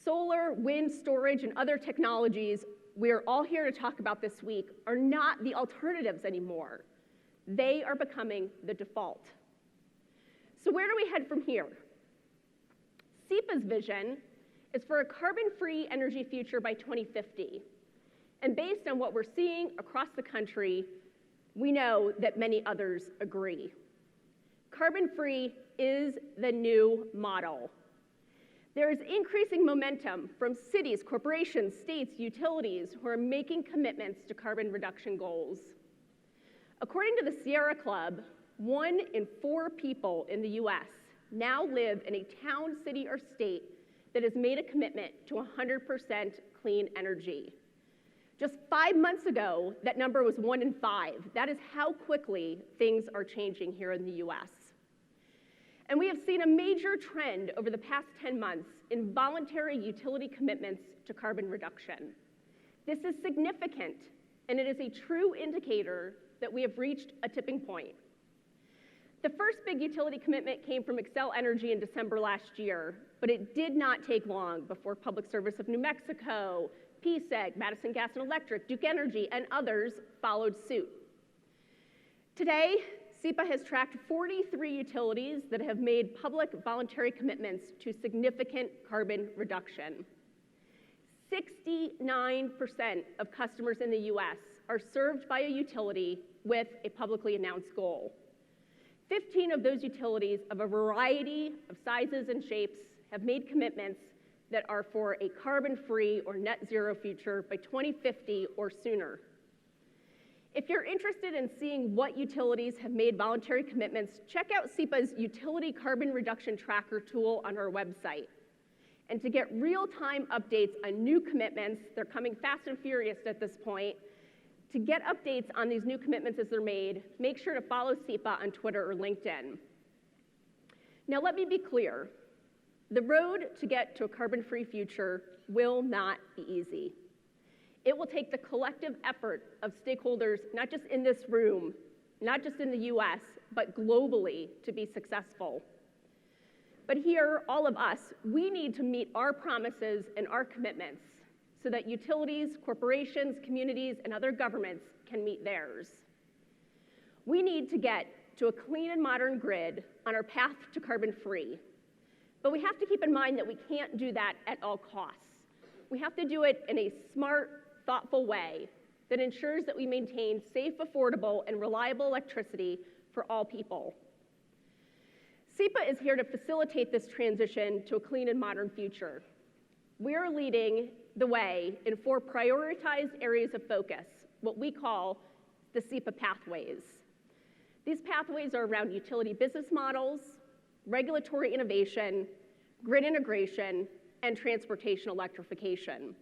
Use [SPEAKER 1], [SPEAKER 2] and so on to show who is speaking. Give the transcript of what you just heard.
[SPEAKER 1] Solar, wind, storage, and other technologies we're all here to talk about this week are not the alternatives anymore. They are becoming the default. So where do we head from here? SEPA's vision is for a carbon-free energy future by 2050. And based on what we're seeing across the country, we know that many others agree. Carbon-free is the new model. There is increasing momentum from cities, corporations, states, utilities who are making commitments to carbon reduction goals. According to the Sierra Club, 1 in 4 people in the US now live in a town, city, or state that has made a commitment to 100% clean energy. Just 5 months ago, that number was 1 in 5. That is how quickly things are changing here in the US. And we have seen a major trend over the past 10 months in voluntary utility commitments to carbon reduction. This is significant, and it is a true indicator that we have reached a tipping point. The first big utility commitment came from Xcel Energy in December last year, but it did not take long before Public Service of New Mexico, PSEG, Madison Gas and Electric, Duke Energy, and others followed suit. Today, SEPA has tracked 43 utilities that have made public voluntary commitments to significant carbon reduction. 69% of customers in the US are served by a utility with a publicly announced goal. 15 of those utilities of a variety of sizes and shapes have made commitments that are for a carbon-free or net zero future by 2050 or sooner. If you're interested in seeing what utilities have made voluntary commitments, check out SEPA's Utility Carbon Reduction Tracker tool on our website. And to get real-time updates on new commitments, they're coming fast and furious at this point. To get updates on these new commitments as they're made, make sure to follow SEPA on Twitter or LinkedIn. Now let me be clear. The road to get to a carbon-free future will not be easy. It will take the collective effort of stakeholders, not just in this room, not just in the US, but globally to be successful. But here, all of us, we need to meet our promises and our commitments so that utilities, corporations, communities, and other governments can meet theirs. We need to get to a clean and modern grid on our path to carbon-free. But we have to keep in mind that we can't do that at all costs. We have to do it in a smart, thoughtful way that ensures that we maintain safe, affordable, and reliable electricity for all people. SEPA is here to facilitate this transition to a clean and modern future. We are leading the way in 4 prioritized areas of focus, what we call the SEPA Pathways. These pathways are around utility business models, regulatory innovation, grid integration, and transportation electrification.